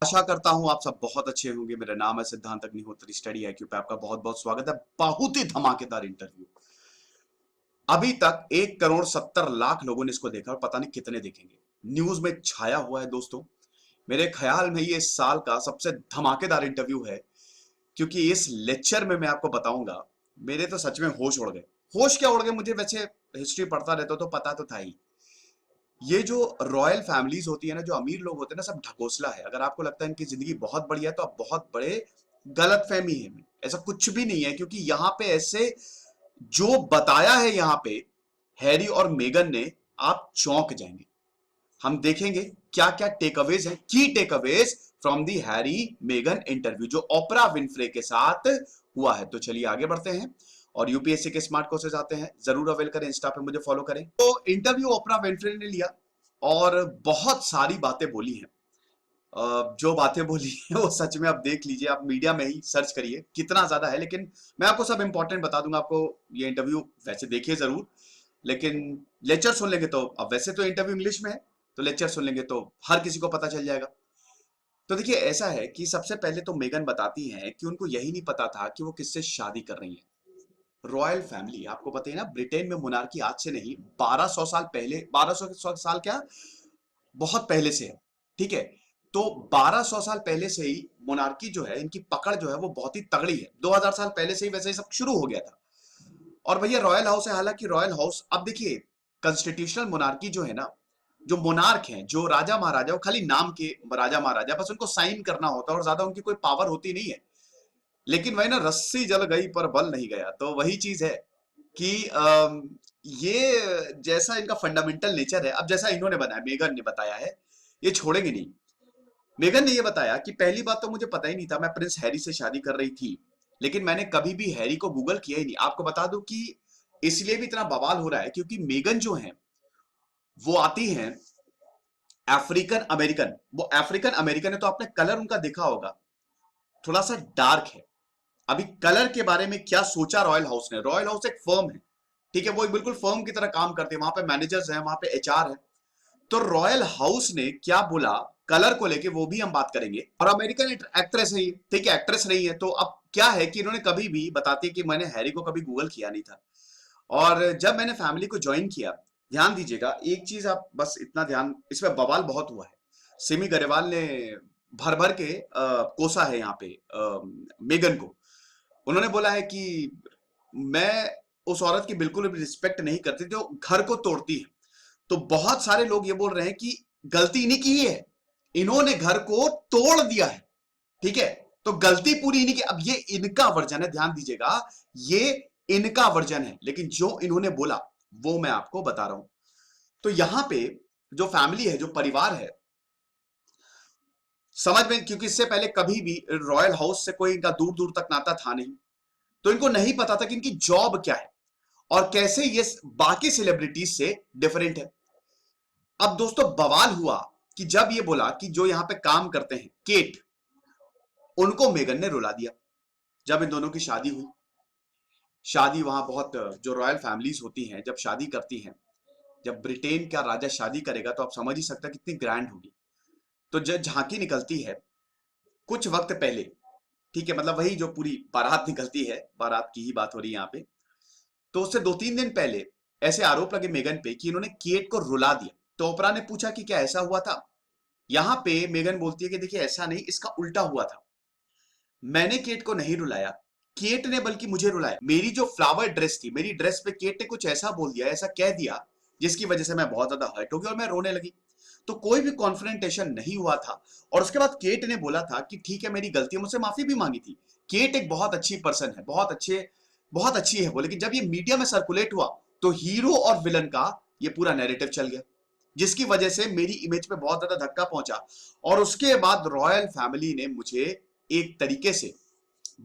आशा करता हूं आप सब बहुत अच्छे होंगे। मेरा नाम है सिद्धांत अग्निहोत्री। स्टडी IQ पे आपका बहुत बहुत स्वागत है। बहुत ही धमाकेदार इंटरव्यू। अभी तक 1,70,00,000 लोगों ने इसको देखा और पता नहीं कितने देखेंगे। न्यूज में छाया हुआ है दोस्तों। मेरे ख्याल में ये इस साल का सबसे धमाकेदार इंटरव्यू है, क्योंकि इस लेक्चर में मैं आपको बताऊंगा। मेरे तो सच में होश उड़ गए। होश क्या उड़ गए, मुझे वैसे हिस्ट्री पढ़ता रहता तो पता तो था ही। ये जो रॉयल फैमिलीज होती है ना, जो अमीर लोग होते हैं ना, सब ढकोसला है। अगर आपको लगता है इनकी जिंदगी बहुत बढ़िया है तो आप बहुत बड़े गलत फहमी है में। ऐसा कुछ भी नहीं है, क्योंकि यहां पे ऐसे जो बताया है यहां पे हैरी और मेगन ने, आप चौंक जाएंगे। हम देखेंगे क्या क्या टेकअवेज हैं, की takeaways from the Harry Megan interview जो ओपरा विनफ्रे के साथ हुआ है। तो चलिए आगे बढ़ते हैं और यूपीएससी के स्मार्ट कोर्सेज आते हैं। जरूर अवेल करें, इंस्टा पे मुझे फॉलो करें। तो इंटरव्यू ओपरा विनफ्रे ने लिया और बहुत सारी बातें बोली हैं। जो बातें बोली है वो सच में आप देख लीजिए, आप मीडिया में ही सर्च करिए कितना ज्यादा है। लेकिन मैं आपको सब इंपॉर्टेंट बता दूंगा। आपको ये इंटरव्यू वैसे देखिए जरूर, लेकिन लेक्चर सुन लेंगे तो, अब वैसे तो इंटरव्यू इंग्लिश में है तो लेक्चर सुन लेंगे तो हर किसी को पता चल जाएगा। तो देखिए, ऐसा है कि सबसे पहले तो मेगन बताती हैं कि उनको यही नहीं पता था कि वो किससे शादी कर रही है। रॉयल फैमिली, आपको पता है ना, ब्रिटेन में मोनार्की आज से नहीं 1200 साल पहले, 1200 साल क्या, बहुत पहले से है। ठीक है, तो 1200 साल पहले से ही मोनार्की जो है, इनकी पकड़ जो है वो बहुत ही तगड़ी है। 2000 साल पहले से ही वैसे ही सब शुरू हो गया था। और भैया रॉयल हाउस है, हालांकि रॉयल हाउस, अब देखिए कॉन्स्टिट्यूशनल मोनार्की जो है ना, जो मोनार्क हैं, जो राजा महाराजा, वो खाली नाम के राजा महाराजा, बस उनको साइन करना होता है और ज्यादा उनकी कोई पावर होती नहीं है। लेकिन वही ना, रस्सी जल गई पर बल नहीं गया। तो वही चीज है कि ये जैसा इनका फंडामेंटल नेचर है, अब जैसा इन्होंने बनाया, मेगन ने बताया है, ये छोड़ेंगे नहीं। मेगन ने ये बताया कि पहली बात तो मुझे पता ही नहीं था, मैं प्रिंस हैरी से शादी कर रही थी, लेकिन मैंने कभी भी हैरी को गूगल किया ही नहीं। आपको बता दूं कि इसलिए भी इतना बवाल हो रहा है क्योंकि मेगन जो है वो आती हैं अफ्रीकन अमेरिकन। वो अफ्रीकन अमेरिकन है, तो आपने कलर उनका देखा होगा, थोड़ा सा डार्क है। अभी कलर के बारे में क्या सोचा रॉयल हाउस ने? रॉयल हाउस एक फर्म है, ठीक है, वो एक बिल्कुल फर्म की तरह काम करते हैं। वहां पे मैनेजर्स हैं, वहां पे HR है। तो रॉयल हाउस ने क्या बोला कलर को लेके, वो भी हम बात करेंगे। और अमेरिकन एक्ट्रेस है ये, ठीक है, एक्ट्रेस रही है। तो अब क्या है कि इन्होंने कभी भी बताती है कि मैंने हैरी को कभी गूगल किया नहीं था। और जब मैंने फैमिली को ज्वाइन किया, ध्यान दीजिएगा एक चीज, आप बस इतना ध्यान, इसमें बवाल बहुत हुआ है। सिमी गरेवाल ने भर भर के कोसा है यहाँ पे मेगन को। उन्होंने बोला है कि मैं उस औरत की बिल्कुल भी रिस्पेक्ट नहीं करती जो घर को तोड़ती है। तो बहुत सारे लोग ये बोल रहे हैं कि गलती इन्हीं की ही है, इन्होंने घर को तोड़ दिया है। ठीक है, तो गलती पूरी इन्हीं की। अब ये इनका वर्जन है, ध्यान दीजिएगा, ये इनका वर्जन है, लेकिन जो इन्होंने बोला वो मैं आपको बता रहा हूं। तो यहां पे जो फैमिली है, जो परिवार है, समझ में, क्योंकि इससे पहले कभी भी रॉयल हाउस से कोई इनका दूर दूर तक नाता था नहीं, तो इनको नहीं पता था कि इनकी जॉब क्या है और कैसे ये बाकी सेलिब्रिटीज से डिफरेंट है। अब दोस्तों बवाल हुआ कि जब ये बोला कि जो यहां पे काम करते हैं केट, उनको मेगन ने रुला दिया। जब इन दोनों की शादी हुई, शादी वहां बहुत, जो रॉयल फैमिलीज होती हैं जब शादी करती हैं, जब ब्रिटेन का राजा शादी करेगा तो आप समझ ही सकते हैं कितनी ग्रैंड होगी। तो जब झांकी निकलती है कुछ वक्त पहले, ठीक है, मतलब वही जो पूरी बारात निकलती है, बारात की ही बात हो रही है यहाँ पे, तो उससे 2-3 दिन पहले ऐसे आरोप लगे मेगन पे कि इन्होंने केट को रुला दिया। तो ओपरा ने पूछा कि क्या ऐसा हुआ था? यहां पे मेगन बोलती है कि देखिए ऐसा नहीं, इसका उल्टा हुआ था। मैंने केट को नहीं रुलाया, केट ने बल्कि मुझे रुलाया। मेरी जो फ्लावर ड्रेस थी, मेरी ड्रेस पे केट ने कुछ ऐसा बोल दिया, ऐसा कह दिया, जिसकी वजह से मैं बहुत ज्यादा हर्ट हो गई और मैं रोने लगी। तो कोई भी कॉन्फ्रेंटेशन नहीं हुआ था। और उसके बाद केट ने बोला था कि ठीक है मेरी गलती है, मुझसे माफी भी मांगी थी। केट एक बहुत अच्छी पर्सन है, बहुत अच्छी है वो। लेकिन जब ये मीडिया में सर्कुलेट हुआ तो हीरो और विलन का ये पूरा नैरेटिव चल गया, जिसकी वजह से मेरी इमेज पे बहुत ज्यादा धक्का पहुंचा। और उसके बाद रॉयल फैमिली ने मुझे एक तरीके से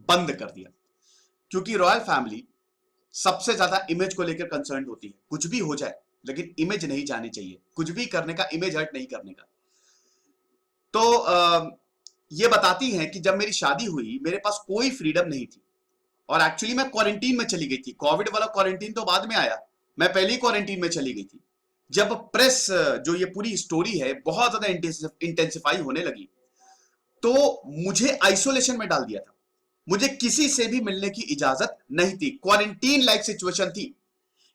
बंद कर दिया, क्योंकि रॉयल फैमिली सबसे ज्यादा इमेज को लेकर कंसर्न होती है। कुछ भी हो जाए लेकिन इमेज नहीं जानी चाहिए, कुछ भी करने का, इमेज हर्ट नहीं करने का। तो ये बताती हैं कि जब मेरी शादी हुई मेरे पास कोई फ्रीडम नहीं थी, और एक्चुअली मैं क्वारंटीन में चली गई थी। कोविड वाला क्वारंटीन तो बाद में आया, मैं पहले ही क्वारंटीन में चली गई थी। जब प्रेस, जो ये पूरी स्टोरी है बहुत ज्यादा इंटेंसिफाई होने लगी, तो मुझे आइसोलेशन में डाल दिया था। मुझे किसी से भी मिलने की इजाजत नहीं थी, क्वारंटीन लाइक सिचुएशन थी।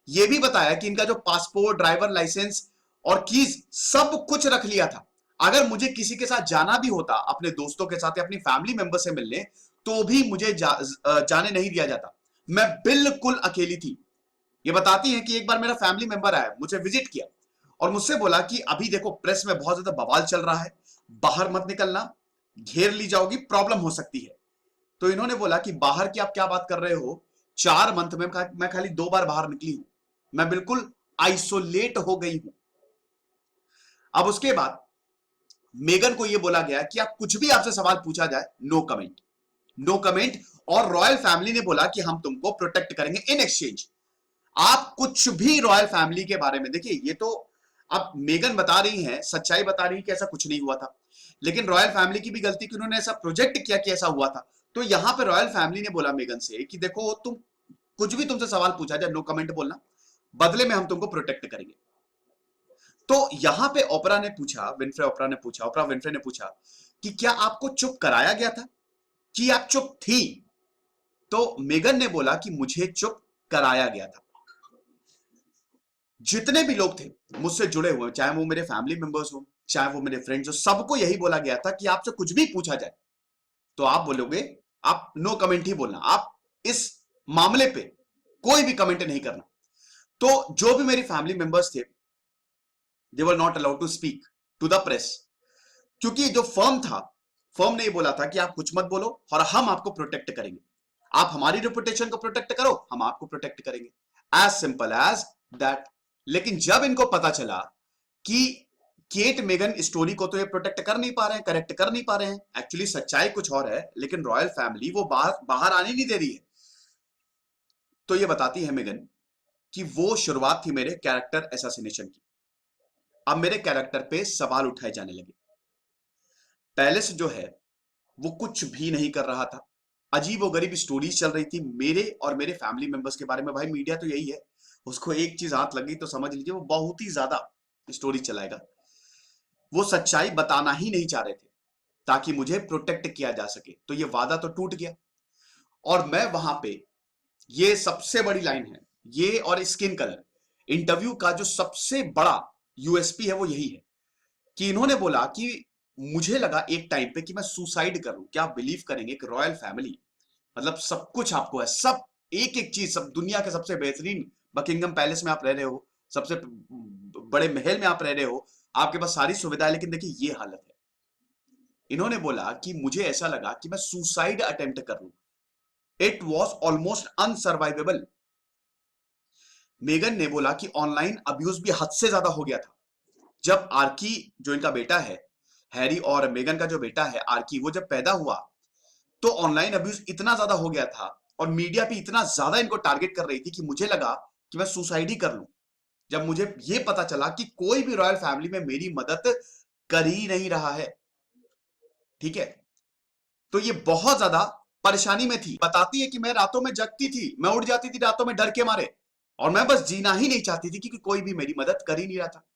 यह भी बताया कि इनका जो पासपोर्ट, ड्राइवर लाइसेंस और कीज सब कुछ रख लिया था। अगर मुझे किसी के साथ जाना भी होता, अपने दोस्तों के साथ या अपनी फैमिली मेंबर से मिलने, तो भी मुझे जाने नहीं दिया जाता। मैं बिल्कुल अकेली थी। ये बताती है कि एक बार मेरा फैमिली मेंबर आया, मुझे विजिट किया और मुझसे बोला कि अभी देखो प्रेस में बहुत ज्यादा बवाल चल रहा है, बाहर मत निकलना, घेर ली जाओगी, प्रॉब्लम हो सकती है। तो इन्होंने बोला कि बाहर की आप क्या बात कर रहे हो, 4 मंथ में मैं खाली 2 बार बाहर निकली हूं, मैं बिल्कुल आइसोलेट हो गई हूं। अब उसके बाद मेगन को यह बोला गया कि आप कुछ भी आपसे सवाल पूछा जाए, नो कमेंट, नो कमेंट। और रॉयल फैमिली ने बोला कि हम तुमको प्रोटेक्ट करेंगे इन एक्सचेंज। आप कुछ भी रॉयल फैमिली के बारे में, देखिए ये तो अब मेगन बता रही हैं, सच्चाई बता रही है कि ऐसा कुछ नहीं हुआ था, लेकिन रॉयल फैमिली की भी गलती कि उन्होंने ऐसा प्रोजेक्ट किया कि ऐसा हुआ था। तो यहां पे रॉयल फैमिली ने बोला मेगन से कि देखो तुम कुछ भी तुमसे सवाल पूछा जाए, नो कमेंट बोलना, बदले में हम तुमको प्रोटेक्ट करेंगे। तो यहां पे ओपरा ने पूछा, ओपरा विनफ्रे ने पूछा कि क्या आपको चुप कराया गया था कि आप चुप थी? तो मेगन ने बोला कि मुझे चुप कराया गया था। जितने भी लोग थे मुझसे जुड़े हुए, चाहे वो मेरे फैमिली मेंबर्स हो, चाहे वो मेरे फ्रेंड्स हो, सबको यही बोला गया था कि आपसे कुछ भी पूछा जाए तो आप बोलोगे, आप नो कमेंट ही बोलना, आप इस मामले पे कोई भी कमेंट नहीं करना। तो जो भी मेरी फैमिली मेंबर्स थे, they were not allowed to speak to the press, क्योंकि जो फर्म था, फर्म ने ये बोला था कि आप कुछ मत बोलो और हम आपको प्रोटेक्ट करेंगे। आप हमारी रेपुटेशन को प्रोटेक्ट करो, हम आपको प्रोटेक्ट करेंगे, एज सिंपल एज दैट। लेकिन जब इनको पता चला कि केट मेगन स्टोरी को तो ये प्रोटेक्ट कर नहीं पा रहे हैं, करेक्ट कर नहीं पा रहे हैं, एक्चुअली सच्चाई कुछ और है, लेकिन रॉयल फैमिली वो बाहर आने नहीं दे रही है। तो ये बताती है मेगन कि वो शुरुआत थी मेरे कैरेक्टर असैसिनेशन की। अब मेरे कैरेक्टर पे सवाल उठाए जाने लगे। पैलेस जो है वो कुछ भी नहीं कर रहा था, अजीब और गरीब स्टोरीज चल रही थी मेरे और मेरे फैमिली मेंबर्स के बारे में। भाई मीडिया तो यही है, उसको एक चीज हाथ लगी तो समझ लीजिए वो बहुत ही ज्यादा स्टोरी चलाएगा। वो सच्चाई बताना ही नहीं चाह रहे थे ताकि मुझे प्रोटेक्ट किया जा सके, तो ये वादा तो टूट गया। और मैं वहां पे, ये सबसे बड़ी लाइन है, ये और स्किन कलर इंटरव्यू का जो सबसे बड़ा यूएसपी है वो यही है कि इन्होंने बोला कि मुझे लगा एक टाइम पे कि मैं सुसाइड करूं। क्या आप बिलीव करेंगे कि रॉयल फैमिली, मतलब सब कुछ आपको है, सब एक एक चीज, सब दुनिया के सबसे बेहतरीन बकिंगम पैलेस में आप रह रहे हो, सबसे बड़े महल में आप रह रहे हो, आपके पास सारी सुविधाएं, लेकिन देखिए ये हालत है। इन्होंने बोला कि मुझे ऐसा लगा कि मैं सुसाइड अटेम्प्ट कर लूं, इट वॉज ऑलमोस्ट अनसर्वाइवेबल। मेगन ने बोला कि ऑनलाइन अब्यूज भी हद से ज्यादा हो गया था। जब आर्की, जो इनका बेटा है, हैरी और मेगन का जो बेटा है आर्की, वो जब पैदा हुआ तो ऑनलाइन अब्यूज इतना ज्यादा हो गया था और मीडिया भी इतना ज्यादा इनको टारगेट कर रही थी कि मुझे लगा कि मैं सुसाइड ही कर लूं। जब मुझे यह पता चला कि कोई भी रॉयल फैमिली में मेरी मदद कर ही नहीं रहा है, ठीक है, तो ये बहुत ज्यादा परेशानी में थी। बताती है कि मैं रातों में जगती थी, मैं उठ जाती थी रातों में डर के मारे, और मैं बस जीना ही नहीं चाहती थी क्योंकि कोई भी मेरी मदद कर ही नहीं रहा था।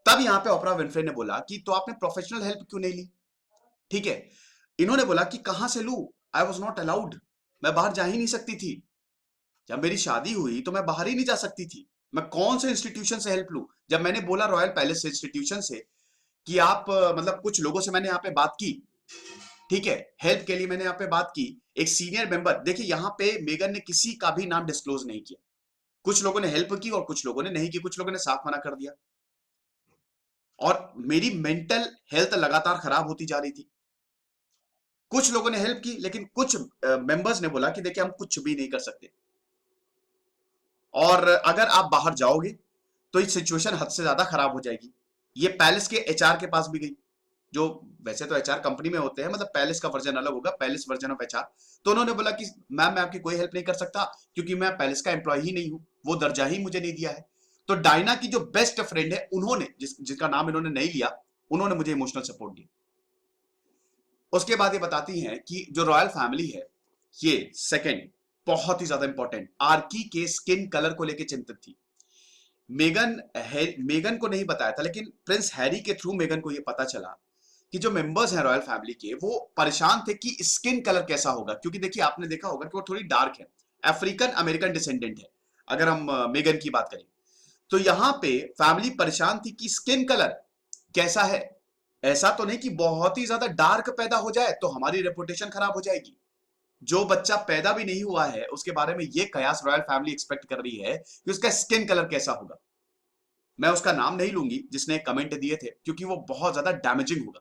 तब यहां पे ओपरा विनफ्रे ने बोला कि तो आपने प्रोफेशनल हेल्प क्यों नहीं ली? ठीक है, इन्होंने बोला कि कहां से लू, आई वॉज नॉट अलाउड, मैं बाहर जा ही नहीं सकती थी। जब मेरी शादी हुई तो मैं बाहर ही नहीं जा सकती थी, मैं कौन से इंस्टीट्यूशन से हेल्प लूं? जब मैंने बोला रॉयल पैलेस इंस्टीट्यूशन से कि आप मतलब कुछ लोगों से मैंने यहाँ पे बात की, ठीक है, हेल्प के लिए मैंने यहाँ पे बात की, एक सीनियर मेंबर, देखिए यहाँ पे मेगन ने किसी का भी नाम डिस्क्लोज नहीं किया, कुछ लोगों ने हेल्प की और कुछ लोगों ने नहीं की, कुछ लोगों ने साफ मना कर दिया। और मेरी मेंटल हेल्थ लगातार खराब होती जा रही थी। कुछ लोगों ने हेल्प की, लेकिन कुछ मेंबर्स ने बोला कि देखिए हम कुछ भी नहीं कर सकते, और अगर आप बाहर जाओगे तो ये सिचुएशन हद से ज्यादा खराब हो जाएगी। ये पैलेस के एचआर के पास भी गई, जो वैसे तो एचआर कंपनी में होते हैं, मतलब पैलेस का वर्जन अलग होगा, पैलेस वर्जन ऑफ एचआर। तो उन्होंने बोला कि मैम मैं आपकी कोई हेल्प नहीं कर सकता क्योंकि मैं पैलेस का एम्प्लॉय ही नहीं हूं, वो दर्जा ही मुझे नहीं दिया है। तो डायना की जो बेस्ट फ्रेंड है, उन्होंने जिसका नाम इन्होंने नहीं लिया, उन्होंने मुझे इमोशनल सपोर्ट दिया। उसके बाद ये बताती हैं कि जो रॉयल फैमिली है, ये सेकंड बहुत ही ज्यादा इंपॉर्टेंट, आर्की के स्किन कलर को लेकर चिंतित थी। मेगन को नहीं बताया था, लेकिन प्रिंस हैरी के थ्रू मेगन को यह पता चला कि जो मेंबर्स हैं रॉयल फैमिली के वो परेशान थे कि स्किन कलर कैसा होगा, क्योंकि देखिए आपने देखा होगा कि वो थोड़ी डार्क है, अफ्रीकन अमेरिकन डिसेंडेंट है अगर हम मेगन की बात करें। तो यहां पे फैमिली परेशान थी कि स्किन कलर कैसा है, ऐसा तो नहीं कि बहुत ही ज्यादा डार्क पैदा हो जाए तो हमारी रेपुटेशन खराब हो जाएगी। जो बच्चा पैदा भी नहीं हुआ है उसके बारे में ये कयास रॉयल फैमिली एक्सपेक्ट कर रही है कि उसका स्किन कलर कैसा होगा। मैं उसका नाम नहीं लूंगी जिसने कमेंट दिए थे, क्योंकि वो बहुत ज्यादा डैमेजिंग होगा।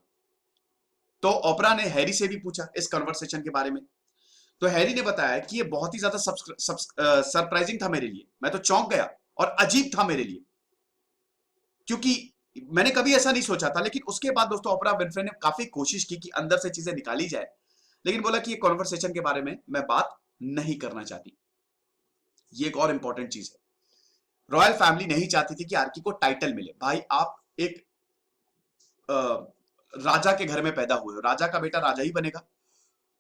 तो ओपरा ने हैरी से भी पूछा इस कन्वर्सेशन के बारे में, तो हैरी ने बताया कि ये बहुत ही ज्यादा सरप्राइजिंग था मेरे लिए, मैं तो चौंक गया और अजीब था मेरे लिए, क्योंकि मैंने कभी ऐसा नहीं सोचा था। लेकिन उसके बाद दोस्तों ओपरा विनफ्रे ने काफी कोशिश की कि अंदर से चीजें निकाली जाए, लेकिन बोला कि ये कॉन्वर्सेशन के बारे में मैं बात नहीं करना चाहती। ये एक और इंपॉर्टेंट चीज है, रॉयल फैमिली नहीं चाहती थी कि आर्की को टाइटल मिले। भाई आप एक राजा के घर में पैदा हुए हो, राजा का बेटा राजा ही बनेगा,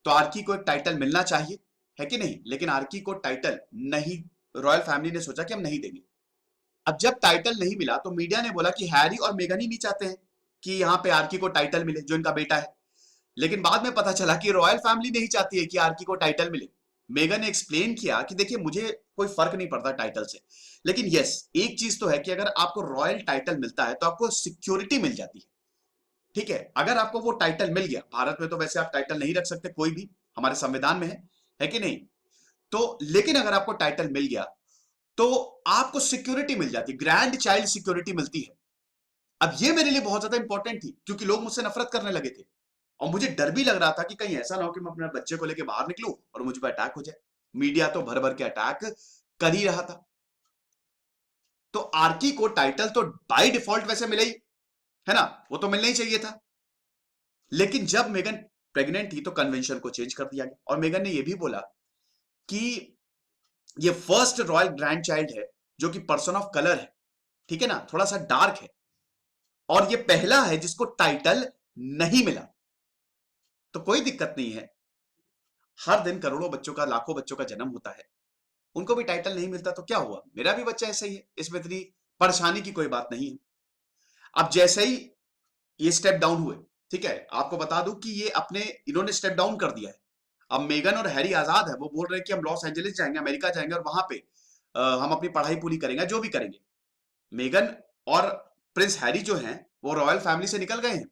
तो आर्की को एक टाइटल मिलना चाहिए, है कि नहीं? लेकिन आर्की को टाइटल नहीं, रॉयल फैमिली ने सोचा कि हम नहीं देंगे। अब जब टाइटल नहीं मिला तो मीडिया ने बोला कि हैरी और मेगन ही नहीं चाहते हैं कि यहां पे आर्की को टाइटल मिले, जो इनका बेटा है। लेकिन बाद में पता चला कि रॉयल फैमिली नहीं चाहती है कि आर्की को टाइटल मिले। मेगन ने एक्सप्लेन किया कि देखिए मुझे कोई फर्क नहीं पड़ता टाइटल से, लेकिन यस एक चीज तो है कि अगर आपको रॉयल टाइटल मिलता है तो आपको सिक्योरिटी मिल जाती है। ठीक है, अगर आपको वो टाइटल मिल गया, भारत में तो वैसे आप टाइटल नहीं रख सकते कोई भी, हमारे संविधान में है कि नहीं? तो लेकिन अगर आपको टाइटल मिल गया तो आपको सिक्योरिटी मिल जाती है, ग्रैंड चाइल्ड सिक्योरिटी मिलती है। अब ये मेरे लिए बहुत ज्यादा इंपॉर्टेंट थी, क्योंकि लोग मुझसे नफरत करने लगे थे और मुझे डर भी लग रहा था कि कहीं ऐसा ना हो कि मैं अपने बच्चे को लेकर बाहर निकलूं और मुझ पर अटैक हो जाए। मीडिया तो भर भर के अटैक कर ही रहा था। तो आर्की को टाइटल तो बाय डिफॉल्ट वैसे मिले ही, है ना, वो तो मिलना ही चाहिए था। लेकिन जब मेगन प्रेग्नेंट थी तो कन्वेंशन को चेंज कर दिया गया, और मेगन ने यह भी बोला कि ये फर्स्ट रॉयल ग्रैंड चाइल्ड है जो कि पर्सन ऑफ कलर है, ठीक है ना, थोड़ा सा डार्क है, और ये पहला है जिसको टाइटल नहीं मिला। तो कोई दिक्कत नहीं है, हर दिन करोड़ों बच्चों का, लाखों बच्चों का जन्म होता है, उनको भी टाइटल नहीं मिलता तो क्या हुआ, मेरा भी बच्चा ऐसा ही है, इसमें इतनी परेशानी की कोई बात नहीं है। अब जैसे ही ये स्टेप डाउन हुए, ठीक है, आपको बता दूं कि ये अपने इन्होंने स्टेप डाउन कर दिया है। अब मेगन और हैरी आजाद है, वो बोल रहे हैं कि हम लॉस एंजलिस जाएंगे, अमेरिका जाएंगे और वहां पे हम अपनी पढ़ाई पूरी करेंगे, जो भी करेंगे। मेगन और प्रिंस हैरी जो हैं वो रॉयल फैमिली से निकल गए हैं।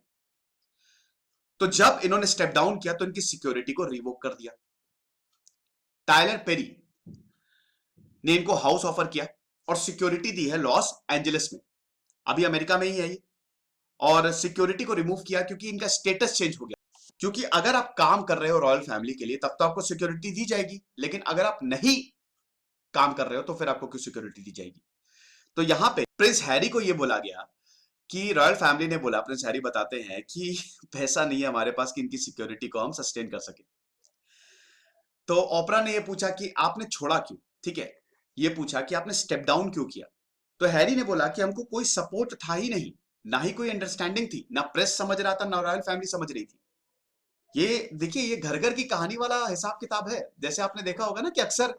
तो जब इन्होंने स्टेप डाउन किया तो इनकी सिक्योरिटी को रिवोक कर दिया। टायलर पेरी ने इनको हाउस ऑफर किया और सिक्योरिटी दी है लॉस एंजलिस में, अभी अमेरिका में ही है ये, और सिक्योरिटी को रिमूव किया क्योंकि इनका स्टेटस चेंज हो गया। क्योंकि अगर आप काम कर रहे हो रॉयल फैमिली के लिए तब तो आपको सिक्योरिटी दी जाएगी, लेकिन अगर आप नहीं काम कर रहे हो तो फिर आपको क्यों सिक्योरिटी दी जाएगी? तो यहां पे प्रिंस हैरी को यह बोला गया कि रॉयल फैमिली ने बोला, प्रिंस हैरी बताते हैं कि पैसा नहीं है हमारे पास कि इनकी सिक्योरिटी को हम सस्टेन कर सके। तो ओपरा ने यह पूछा कि आपने छोड़ा क्यों, ठीक है, यह पूछा कि आपने स्टेप डाउन क्यों किया। तो हैरी ने बोला कि हमको कोई सपोर्ट था ही नहीं, ना ही कोई अंडरस्टैंडिंग थी, ना प्रेस समझ रहा था ना रॉयल फैमिली समझ रही थी। ये देखिए ये घर घर की कहानी वाला हिसाब किताब है। जैसे आपने देखा होगा ना कि अक्सर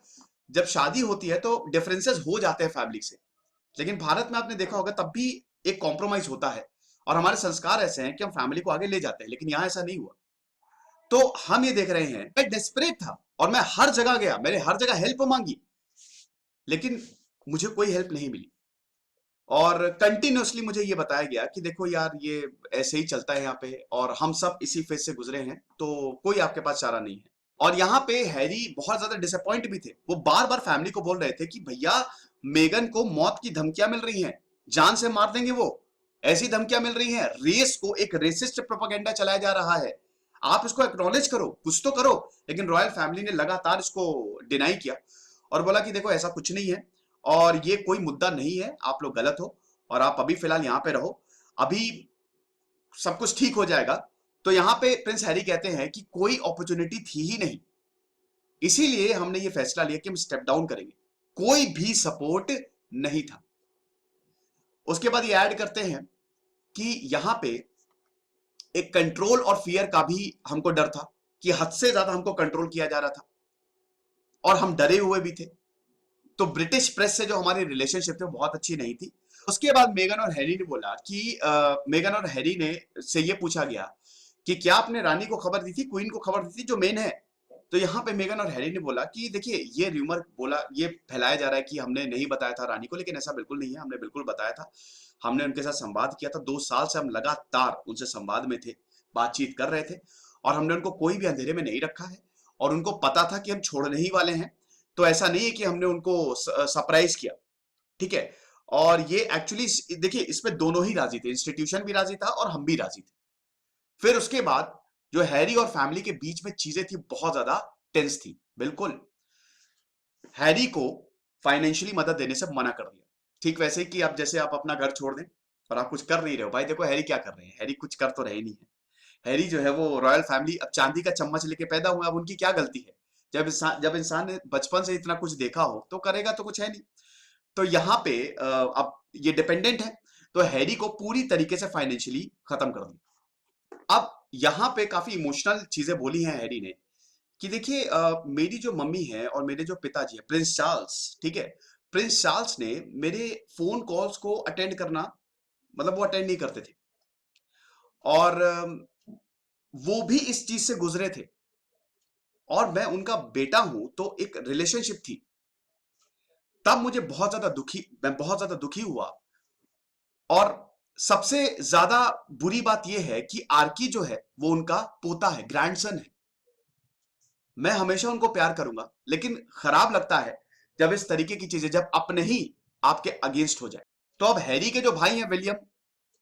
जब शादी होती है तो डिफरेंसेस हो जाते हैं फैमिली से, लेकिन भारत में आपने देखा होगा तब भी एक कॉम्प्रोमाइज होता है, और हमारे संस्कार ऐसे हैं कि हम फैमिली को आगे ले जाते हैं, लेकिन यहां ऐसा नहीं हुआ। तो हम ये देख रहे हैं, मैं डेस्परेट था और मैं हर जगह गया, मैंने हर जगह हेल्प मांगी, लेकिन मुझे कोई हेल्प नहीं मिली। और कंटिन्यूअसली मुझे ये बताया गया कि देखो यार ये ऐसे ही चलता है यहाँ पे, और हम सब इसी फेज से गुजरे हैं, तो कोई आपके पास चारा नहीं है। और यहाँ पे हैरी बहुत ज्यादा डिसअपॉइंट भी थे, वो बार बार फैमिली को बोल रहे थे कि भैया मेगन को मौत की धमकियां मिल रही हैं, जान से मार देंगे वो, ऐसी धमकियां मिल रही हैं, रेस को एक रेसिस्ट प्रोपेगेंडा चलाया जा रहा है, आप इसको एक्नॉलेज करो, कुछ तो करो। लेकिन रॉयल फैमिली ने लगातार इसको डिनाई किया और बोला कि देखो ऐसा कुछ नहीं है और ये कोई मुद्दा नहीं है, आप लोग गलत हो और आप अभी फिलहाल यहां पे रहो, अभी सब कुछ ठीक हो जाएगा। तो यहां पे प्रिंस हैरी कहते हैं कि कोई अपॉर्चुनिटी थी ही नहीं, इसीलिए हमने ये फैसला लिया कि हम स्टेप डाउन करेंगे, कोई भी सपोर्ट नहीं था। उसके बाद ये ऐड करते हैं कि यहां पे एक कंट्रोल और फियर का भी हमको डर था कि हद से ज्यादा हमको कंट्रोल किया जा रहा था और हम डरे हुए भी थे। तो ब्रिटिश प्रेस से जो हमारी रिलेशनशिप थी वो बहुत अच्छी नहीं थी। उसके बाद मेगन और हैरी ने बोला कि मेगन और हैरी ने से ये पूछा गया कि क्या आपने रानी को खबर दी थी, क्वीन को खबर दी थी जो मेन है? तो यहाँ पे मेगन और हैरी ने बोला कि देखिए, ये र्यूमर बोला, ये फैलाया जा रहा है कि हमने नहीं बताया था रानी को, लेकिन ऐसा बिल्कुल नहीं है, हमने बिल्कुल बताया था। हमने उनके साथ संवाद किया था, 2 साल से हम लगातार उनसे संवाद में थे, बातचीत कर रहे थे, और हमने उनको कोई भी अंधेरे में नहीं रखा है, और उनको पता था कि हम छोड़ने ही वाले हैं। तो ऐसा नहीं है कि हमने उनको सरप्राइज किया, ठीक है। और ये एक्चुअली देखिए, इसमें दोनों ही राजी थे, इंस्टीट्यूशन भी राजी था और हम भी राजी थे। फिर उसके बाद जो हैरी और फैमिली के बीच में चीजें थी बहुत ज्यादा टेंस थी। बिल्कुल, हैरी को फाइनेंशियली मदद देने से मना कर दिया, ठीक वैसे ही कि आप जैसे आप अपना घर छोड़ दें और आप कुछ कर नहीं रहे हो। भाई देखो, हैरी क्या कर रहे हैं, हैरी कुछ कर तो रहे नहीं है। हैरी जो है वो रॉयल फैमिली, अब चांदी का चम्मच लेके पैदा हुआ, अब उनकी क्या गलती है? जब इंसान ने बचपन से इतना कुछ देखा हो तो करेगा तो कुछ है नहीं। तो यहाँ पे अब ये डिपेंडेंट है, तो हैरी को पूरी तरीके से फाइनेंशियली खत्म कर दिया। अब यहाँ पे काफी इमोशनल चीजें बोली हैं हैरी ने, कि देखिए, मेरी जो मम्मी है और मेरे जो पिताजी है प्रिंस चार्ल्स, ठीक है, प्रिंस चार्ल्स ने मेरे फोन कॉल्स को अटेंड करना, मतलब वो अटेंड नहीं करते थे, और वो भी इस चीज से गुजरे थे, और मैं उनका बेटा हूं, तो एक रिलेशनशिप थी। तब मैं बहुत ज्यादा दुखी हुआ। और सबसे ज्यादा बुरी बात यह है कि आर्की जो है वो उनका पोता है, ग्रैंडसन है। मैं हमेशा उनको प्यार करूंगा, लेकिन खराब लगता है जब इस तरीके की चीजें जब अपने ही आपके अगेंस्ट हो जाए। तो अब हैरी के जो भाई हैं विलियम,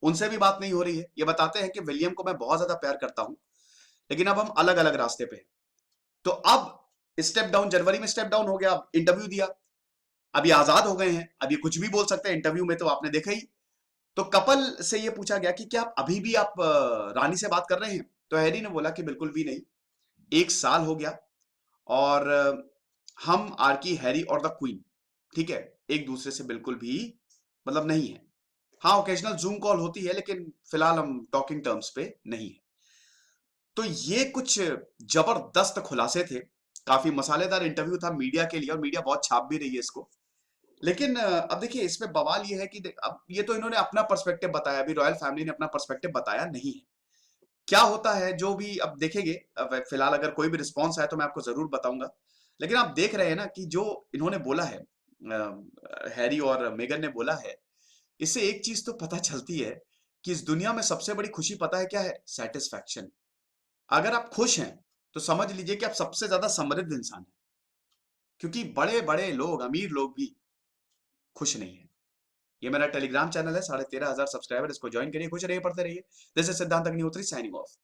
उनसे भी बात नहीं हो रही है। ये बताते हैं कि विलियम को मैं बहुत ज्यादा प्यार करता हूं, लेकिन अब हम अलग अलग रास्ते पे हैं। तो अब स्टेप डाउन, जनवरी में स्टेप डाउन हो गया, अब इंटरव्यू दिया, अब ये आजाद हो गए हैं, अब ये कुछ भी बोल सकते हैं इंटरव्यू में, तो आपने देखा ही। तो कपल से ये पूछा गया कि क्या आप अभी भी रानी से बात कर रहे हैं? तो हैरी ने बोला कि बिल्कुल भी नहीं, 1 साल हो गया, और हम आर्की, हैरी और द क्वीन, ठीक है, एक दूसरे से बिल्कुल भी मतलब नहीं है। हाँ, ओकेजनल जूम कॉल होती है, लेकिन फिलहाल हम टॉकिंग टर्म्स पे नहीं है। तो ये कुछ जबरदस्त खुलासे थे, काफी मसालेदार इंटरव्यू था मीडिया के लिए, और मीडिया बहुत छाप भी रही है इसको। लेकिन अब देखिए, इसमें बवाल ये है कि अब ये तो इन्होंने अपना पर्सपेक्टिव बताया, अभी रॉयल फैमिली ने अपना पर्सपेक्टिव बताया नहीं है। क्या होता है जो भी अब देखेंगे। अब फिलहाल अगर कोई भी रिस्पॉन्स आया तो मैं आपको जरूर बताऊंगा। लेकिन आप देख रहे हैं ना कि जो इन्होंने बोला है, हैरी और मेगन ने बोला है, इससे एक चीज तो पता चलती है कि इस दुनिया में सबसे बड़ी खुशी पता है क्या है? सेटिस्फैक्शन। अगर आप खुश हैं तो समझ लीजिए कि आप सबसे ज्यादा समृद्ध इंसान हैं, क्योंकि बड़े बड़े लोग, अमीर लोग भी खुश नहीं है। ये मेरा टेलीग्राम चैनल है, 13,500 सब्सक्राइबर, इसको ज्वाइन करिए, खुश रहिए, पढ़ते रहिए। दिस इज सिद्धांत अग्निहोत्री साइनिंग ऑफ।